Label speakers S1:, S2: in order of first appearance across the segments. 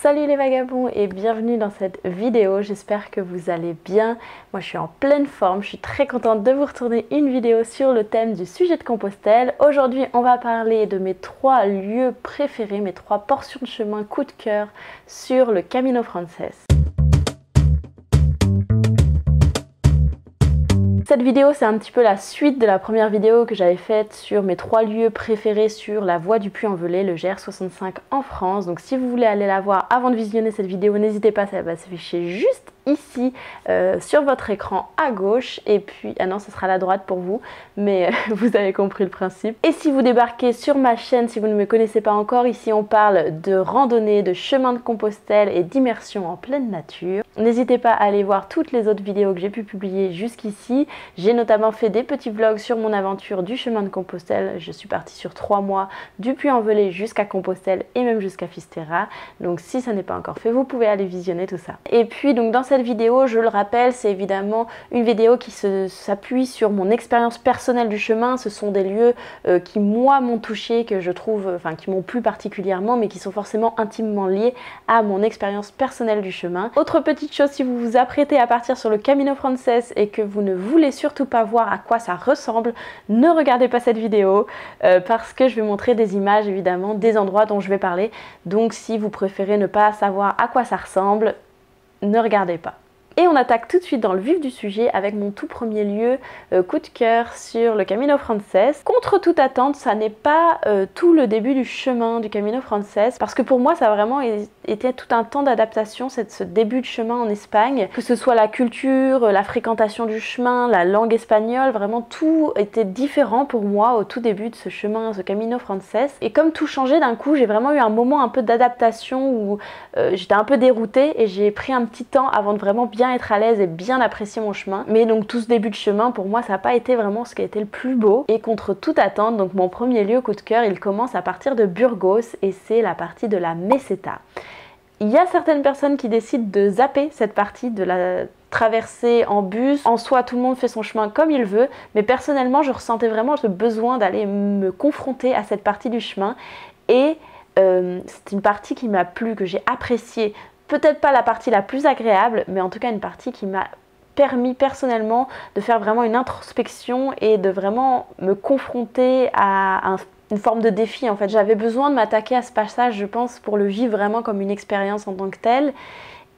S1: Salut les vagabonds et bienvenue dans cette vidéo, j'espère que vous allez bien. Moi je suis en pleine forme, je suis très contente de vous retourner une vidéo sur le thème du sujet de Compostelle. Aujourd'hui on va parler de mes 3 lieux préférés, mes 3 portions de chemin coup de cœur sur le Camino Frances. Cette vidéo c'est un petit peu la suite de la première vidéo que j'avais faite sur mes 3 lieux préférés sur la voie du Puy-en-Velay, le GR65 en France. Donc si vous voulez aller la voir avant de visionner cette vidéo, n'hésitez pas, ça va s'afficher juste ici sur votre écran à gauche, et puis ah non ce sera à la droite pour vous, mais vous avez compris le principe. Et si vous débarquez sur ma chaîne, si vous ne me connaissez pas encore, ici on parle de randonnée, de chemin de Compostelle et d'immersion en pleine nature. N'hésitez pas à aller voir toutes les autres vidéos que j'ai pu publier jusqu'ici. J'ai notamment fait des petits vlogs sur mon aventure du chemin de Compostelle. Je suis partie sur 3 mois du Puy-en-Velay jusqu'à Compostelle et même jusqu'à Fisterra. Donc si ça n'est pas encore fait, vous pouvez aller visionner tout ça. Et puis donc dans cette vidéo, je le rappelle, c'est évidemment une vidéo qui s'appuie sur mon expérience personnelle du chemin. Ce sont des lieux qui moi m'ont touché, que je trouve, enfin qui m'ont plu particulièrement, mais qui sont forcément intimement liés à mon expérience personnelle du chemin. Autre petite chose, si vous vous apprêtez à partir sur le Camino Frances et que vous ne voulez surtout pas voir à quoi ça ressemble, ne regardez pas cette vidéo parce que je vais montrer des images évidemment des endroits dont je vais parler. Donc si vous préférez ne pas savoir à quoi ça ressemble, ne regardez pas. Et on attaque tout de suite dans le vif du sujet avec mon tout premier lieu coup de cœur sur le Camino Frances. Contre toute attente, ça n'est pas tout le début du chemin du Camino Frances, parce que pour moi ça a vraiment été tout un temps d'adaptation, ce début de chemin en Espagne, que ce soit la culture, la fréquentation du chemin, la langue espagnole, vraiment tout était différent pour moi au tout début de ce chemin, ce Camino Frances. Et comme tout changeait d'un coup, j'ai vraiment eu un moment un peu d'adaptation où j'étais un peu déroutée et j'ai pris un petit temps avant de vraiment bien être à l'aise et bien apprécier mon chemin. Mais donc tout ce début de chemin pour moi ça n'a pas été vraiment ce qui a été le plus beau. Et contre toute attente, donc mon premier lieu coup de cœur, il commence à partir de Burgos et c'est la partie de la Meseta. Il y a certaines personnes qui décident de zapper cette partie, de la traverser en bus. En soi tout le monde fait son chemin comme il veut, mais personnellement je ressentais vraiment ce besoin d'aller me confronter à cette partie du chemin, et c'est une partie qui m'a plu, que j'ai appréciée. Peut-être pas la partie la plus agréable, mais en tout cas une partie qui m'a permis personnellement de faire vraiment une introspection et de vraiment me confronter à une forme de défi. En fait, j'avais besoin de m'attaquer à ce passage, je pense, pour le vivre vraiment comme une expérience en tant que telle,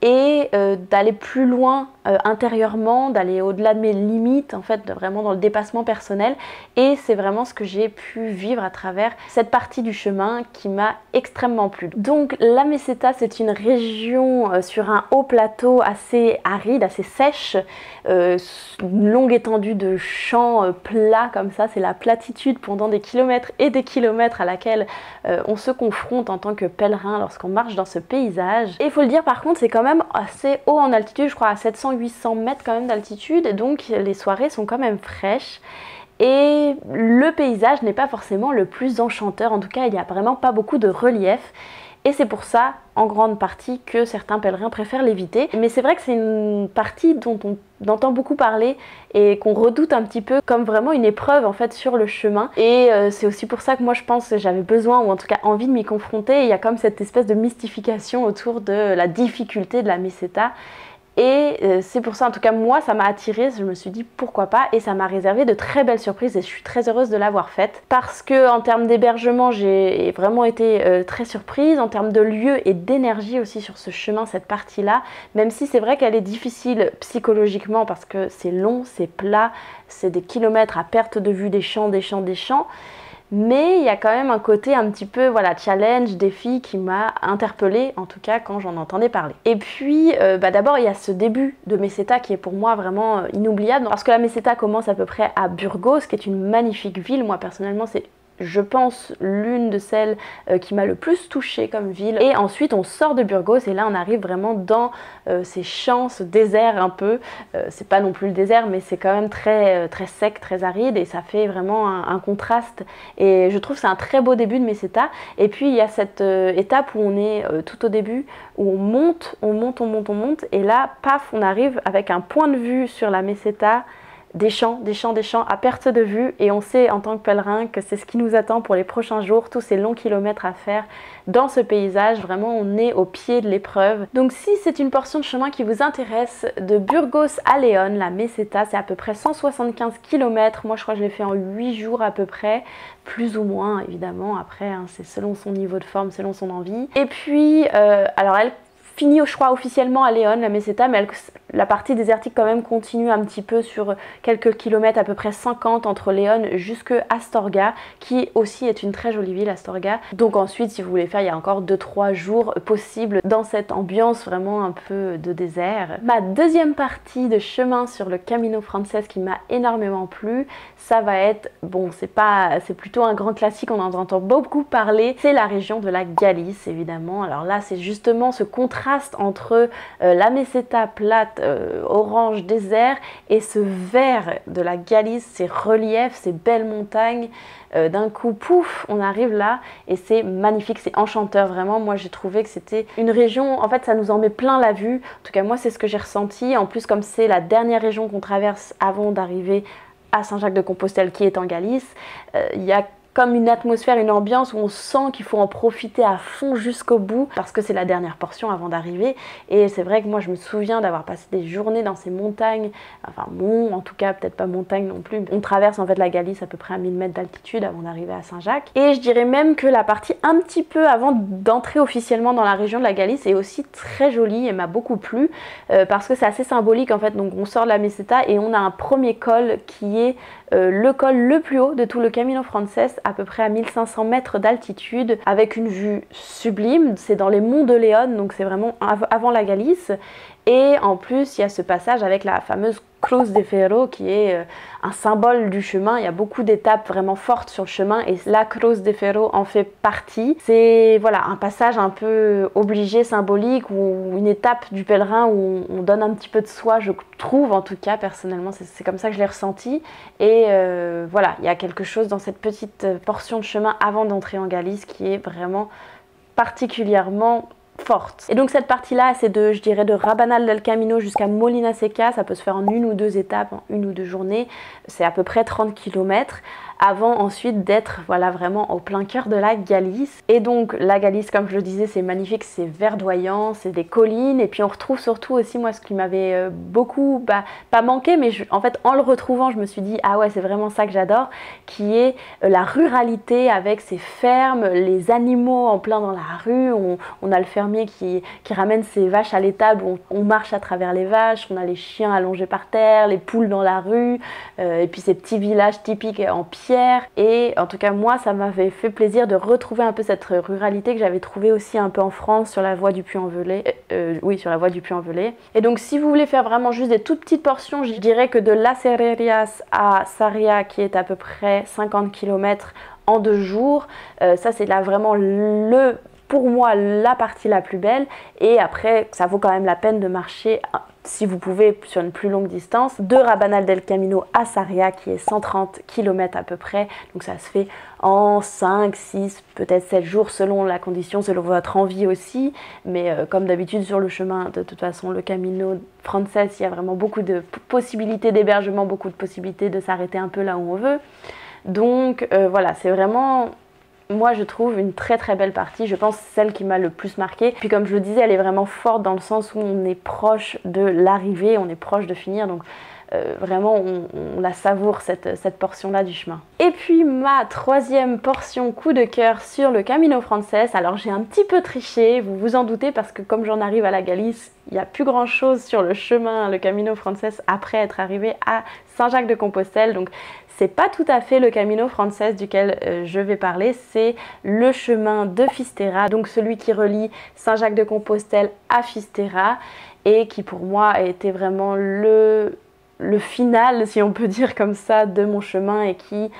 S1: et d'aller plus loin intérieurement, d'aller au-delà de mes limites, en fait, vraiment dans le dépassement personnel. Et c'est vraiment ce que j'ai pu vivre à travers cette partie du chemin qui m'a extrêmement plu. Donc la Meseta, c'est une région sur un haut plateau assez aride, assez sèche, une longue étendue de champs plats comme ça. C'est la platitude pendant des kilomètres et des kilomètres à laquelle on se confronte en tant que pèlerin lorsqu'on marche dans ce paysage. Et il faut le dire par contre, c'est quand même assez haut en altitude, je crois à 700-800 mètres quand même d'altitude, donc les soirées sont quand même fraîches. Et le paysage n'est pas forcément le plus enchanteur, en tout cas il n'y a vraiment pas beaucoup de relief. Et c'est pour ça, en grande partie, que certains pèlerins préfèrent l'éviter. Mais c'est vrai que c'est une partie dont on entend beaucoup parler et qu'on redoute un petit peu comme vraiment une épreuve en fait sur le chemin. Et c'est aussi pour ça que moi je pense que j'avais besoin, ou en tout cas envie de m'y confronter. Il y a comme cette espèce de mystification autour de la difficulté de la Meseta. Et c'est pour ça, en tout cas moi ça m'a attirée, je me suis dit pourquoi pas, et ça m'a réservé de très belles surprises et je suis très heureuse de l'avoir faite, parce que en termes d'hébergement j'ai vraiment été très surprise, en termes de lieu et d'énergie aussi sur ce chemin, cette partie là, même si c'est vrai qu'elle est difficile psychologiquement parce que c'est long, c'est plat, c'est des kilomètres à perte de vue des champs, des champs, des champs. Mais il y a quand même un côté un petit peu voilà, challenge, défi qui m'a interpellée, en tout cas quand j'en entendais parler. Et puis d'abord il y a ce début de Meseta qui est pour moi vraiment inoubliable, parce que la Meseta commence à peu près à Burgos, qui est une magnifique ville. Moi personnellement c'est, je pense, l'une de celles qui m'a le plus touchée comme ville. Et ensuite on sort de Burgos et là on arrive vraiment dans ces champs, ce désert un peu. C'est pas non plus le désert, mais c'est quand même très sec, très aride, et ça fait vraiment un contraste. Et je trouve que c'est un très beau début de Meseta. Et puis il y a cette étape où on est tout au début, où on monte, et là, paf, on arrive avec un point de vue sur la Meseta des champs à perte de vue, et on sait en tant que pèlerin que c'est ce qui nous attend pour les prochains jours, tous ces longs kilomètres à faire dans ce paysage. Vraiment, on est au pied de l'épreuve. Donc si c'est une portion de chemin qui vous intéresse, de Burgos à León, la Meseta, c'est à peu près 175 km. Moi je crois que je l'ai fait en 8 jours à peu près, plus ou moins évidemment, après hein, c'est selon son niveau de forme, selon son envie. Et puis alors elle finit, je crois, officiellement à León, la Meseta, mais la partie désertique quand même continue un petit peu sur quelques kilomètres, à peu près 50 entre León jusque Astorga, qui aussi est une très jolie ville, Astorga. Donc ensuite, si vous voulez faire, il y a encore 2-3 jours possibles dans cette ambiance vraiment un peu de désert. Ma deuxième partie de chemin sur le Camino Frances qui m'a énormément plu, ça va être, bon, c'est plutôt un grand classique, on en entend beaucoup parler, c'est la région de la Galice, évidemment. Alors là, c'est justement ce contraste entre la Meseta plate, orange désert, et ce vert de la Galice, ces reliefs, ces belles montagnes. D'un coup, pouf, on arrive là et c'est magnifique, c'est enchanteur vraiment. Moi j'ai trouvé que c'était une région, en fait ça nous en met plein la vue. En tout cas moi c'est ce que j'ai ressenti. En plus, comme c'est la dernière région qu'on traverse avant d'arriver à Saint-Jacques-de-Compostelle qui est en Galice, il y a comme une atmosphère, une ambiance où on sent qu'il faut en profiter à fond jusqu'au bout parce que c'est la dernière portion avant d'arriver. Et c'est vrai que moi je me souviens d'avoir passé des journées dans ces montagnes, enfin en tout cas peut-être pas montagne non plus. On traverse en fait la Galice à peu près à 1000 mètres d'altitude avant d'arriver à Saint-Jacques. Et je dirais même que la partie un petit peu avant d'entrer officiellement dans la région de la Galice est aussi très jolie et m'a beaucoup plu parce que c'est assez symbolique en fait. Donc on sort de la Meseta et on a un premier col qui est le col le plus haut de tout le Camino Frances, à peu près à 1500 mètres d'altitude, avec une vue sublime. C'est dans les monts de León, donc c'est vraiment avant la Galice. Et en plus, il y a ce passage avec la fameuse Cruz de Ferro qui est un symbole du chemin. Il y a beaucoup d'étapes vraiment fortes sur le chemin et la Cruz de Ferro en fait partie. C'est voilà, un passage un peu obligé, symbolique, ou une étape du pèlerin où on donne un petit peu de soi, je trouve en tout cas personnellement. C'est comme ça que je l'ai ressenti. Et voilà, il y a quelque chose dans cette petite portion de chemin avant d'entrer en Galice qui est vraiment particulièrement forte. Et donc cette partie-là, c'est je dirais de Rabanal del Camino jusqu'à Molina Seca. Ça peut se faire en 1 ou 2 étapes, en 1 ou 2 journées. C'est à peu près 30 km. Avant ensuite d'être voilà, vraiment au plein cœur de la Galice. Et donc la Galice, comme je le disais, c'est magnifique, c'est verdoyant, c'est des collines. Et puis on retrouve surtout aussi, moi, ce qui m'avait beaucoup, pas manqué, mais en fait en le retrouvant, je me suis dit, ah ouais, c'est vraiment ça que j'adore, qui est la ruralité avec ses fermes, les animaux en plein dans la rue. On a le fermier qui ramène ses vaches à l'étable, on marche à travers les vaches, on a les chiens allongés par terre, les poules dans la rue, et puis ces petits villages typiques en pierre. Et en tout cas moi ça m'avait fait plaisir de retrouver un peu cette ruralité que j'avais trouvée aussi un peu en France sur la voie du Puy-en-Velay. Oui, sur la voie du Puy-en-Velay. Et donc si vous voulez faire vraiment juste des toutes petites portions, je dirais que de Las Herrerias à Sarria, qui est à peu près 50 km en 2 jours, ça c'est là vraiment pour moi la partie la plus belle. Et après ça vaut quand même la peine de marcher, si vous pouvez, sur une plus longue distance, de Rabanal del Camino à Sarria, qui est 130 km à peu près. Donc ça se fait en 5, 6, peut-être 7 jours selon la condition, selon votre envie aussi. Mais comme d'habitude sur le chemin, de toute façon, le Camino Frances, il y a vraiment beaucoup de possibilités d'hébergement, beaucoup de possibilités de s'arrêter un peu là où on veut. Donc voilà, c'est vraiment... Moi je trouve une très très belle partie, je pense celle qui m'a le plus marqué. Puis comme je le disais, elle est vraiment forte dans le sens où on est proche de l'arrivée, on est proche de finir, donc vraiment on la savoure cette portion là du chemin. Et puis ma troisième portion coup de cœur sur le Camino Frances, alors j'ai un petit peu triché, vous vous en doutez, parce que comme j'en arrive à la Galice, il n'y a plus grand chose sur le chemin, le Camino Frances, après être arrivé à Saint-Jacques-de-Compostelle. Donc c'est pas tout à fait le Camino Frances duquel je vais parler, c'est le chemin de Fisterra, donc celui qui relie Saint-Jacques-de-Compostelle à Fisterra, et qui pour moi a été vraiment le final, si on peut dire comme ça, de mon chemin, et qui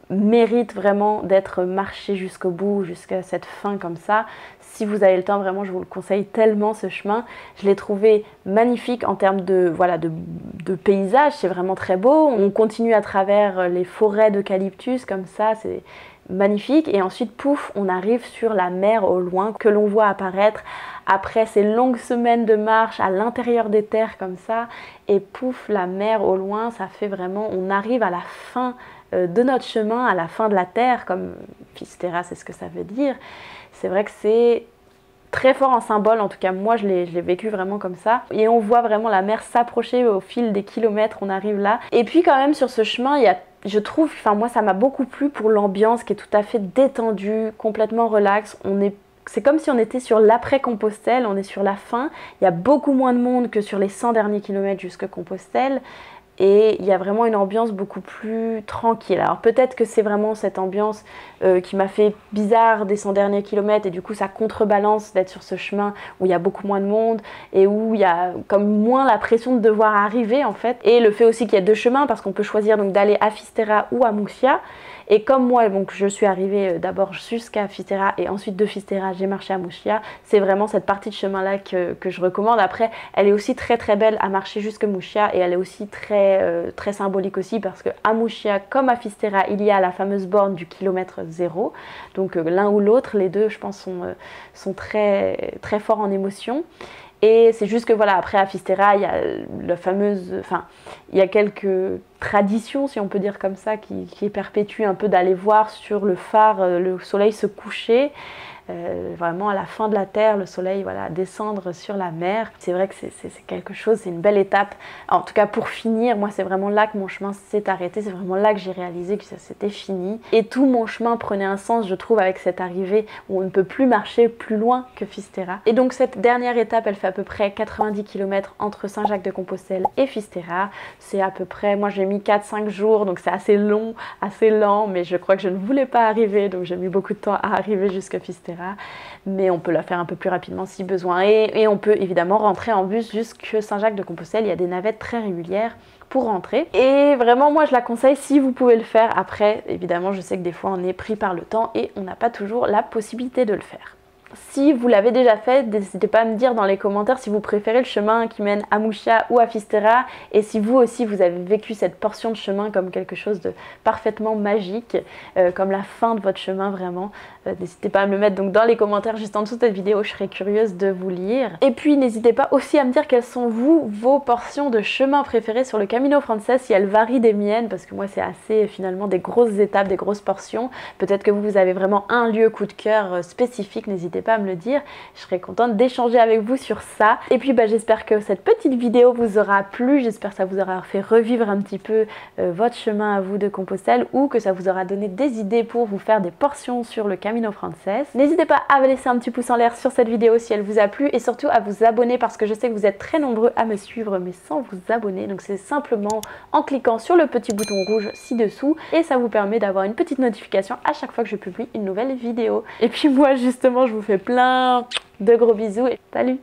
S1: mérite vraiment d'être marché jusqu'au bout, jusqu'à cette fin comme ça. Si vous avez le temps, vraiment, je vous le conseille tellement ce chemin. Je l'ai trouvé magnifique en termes de paysage, c'est vraiment très beau. On continue à travers les forêts d'eucalyptus comme ça, magnifique. Et ensuite, pouf, on arrive sur la mer au loin que l'on voit apparaître après ces longues semaines de marche à l'intérieur des terres comme ça. Et pouf, la mer au loin, ça fait vraiment, on arrive à la fin de notre chemin, à la fin de la terre, comme Finisterra, c'est ce que ça veut dire. C'est vrai que c'est très fort en symbole, en tout cas moi je l'ai vécu vraiment comme ça. Et on voit vraiment la mer s'approcher au fil des kilomètres, on arrive là. Et puis quand même sur ce chemin, il y a, je trouve, enfin moi ça m'a beaucoup plu pour l'ambiance qui est tout à fait détendue, complètement relax. C'est comme si on était sur l'après-Compostelle, on est sur la fin. Il y a beaucoup moins de monde que sur les 100 derniers kilomètres jusqu'à Compostelle. Et il y a vraiment une ambiance beaucoup plus tranquille. Alors peut-être que c'est vraiment cette ambiance qui m'a fait bizarre des 100 derniers kilomètres et du coup ça contrebalance d'être sur ce chemin où il y a beaucoup moins de monde et où il y a comme moins la pression de devoir arriver en fait. Et le fait aussi qu'il y a deux chemins parce qu'on peut choisir donc d'aller à Finisterra ou à Murcia. Et comme moi, donc, je suis arrivée d'abord jusqu'à Finisterra et ensuite de Finisterra, j'ai marché à Murcia. C'est vraiment cette partie de chemin-là que je recommande. Après, elle est aussi très très belle à marcher jusqu'à Murcia et elle est aussi très symbolique aussi parce qu'à Murcia, comme à Finisterra, il y a la fameuse borne du kilomètre 0. Donc l'un ou l'autre, les deux, je pense, sont très forts en émotion. Et c'est juste que voilà, après à Finisterra, il y a la fameuse, enfin, il y a quelques traditions, si on peut dire comme ça, qui perpétuent un peu d'aller voir sur le phare le soleil se coucher. Vraiment à la fin de la terre, le soleil voilà, descendre sur la mer. C'est vrai que c'est quelque chose, c'est une belle étape. En tout cas pour finir, moi c'est vraiment là que mon chemin s'est arrêté, c'est vraiment là que j'ai réalisé que ça s'était fini. Et tout mon chemin prenait un sens, je trouve, avec cette arrivée où on ne peut plus marcher plus loin que Finisterra. Et donc cette dernière étape, elle fait à peu près 90 km entre Saint-Jacques-de-Compostelle et Finisterra. C'est à peu près, moi j'ai mis 4-5 jours, donc c'est assez long, assez lent, mais je crois que je ne voulais pas arriver, donc j'ai mis beaucoup de temps à arriver jusqu'à Finisterra. Mais on peut la faire un peu plus rapidement si besoin et on peut évidemment rentrer en bus jusqu'à Saint-Jacques-de-Compostelle. Il y a des navettes très régulières pour rentrer et vraiment moi je la conseille si vous pouvez le faire. Après évidemment je sais que des fois on est pris par le temps et on n'a pas toujours la possibilité de le faire. Si vous l'avez déjà fait, n'hésitez pas à me dire dans les commentaires si vous préférez le chemin qui mène à Murcia ou à Finisterra et si vous aussi vous avez vécu cette portion de chemin comme quelque chose de parfaitement magique, comme la fin de votre chemin vraiment. N'hésitez pas à me le mettre donc dans les commentaires juste en dessous de cette vidéo, je serais curieuse de vous lire. Et puis n'hésitez pas aussi à me dire quelles sont vos portions de chemin préférées sur le Camino Frances, si elles varient des miennes, parce que moi c'est assez finalement des grosses étapes, des grosses portions. Peut-être que vous avez vraiment un lieu coup de cœur spécifique, n'hésitez pas à me le dire, je serais contente d'échanger avec vous sur ça. Et puis j'espère que cette petite vidéo vous aura plu, j'espère que ça vous aura fait revivre un petit peu votre chemin à vous de Compostelle ou que ça vous aura donné des idées pour vous faire des portions sur le Camino Frances. N'hésitez pas à me laisser un petit pouce en l'air sur cette vidéo si elle vous a plu et surtout à vous abonner parce que je sais que vous êtes très nombreux à me suivre mais sans vous abonner, donc c'est simplement en cliquant sur le petit bouton rouge ci-dessous et ça vous permet d'avoir une petite notification à chaque fois que je publie une nouvelle vidéo. Et puis moi justement je vous fais plein de gros bisous et salut!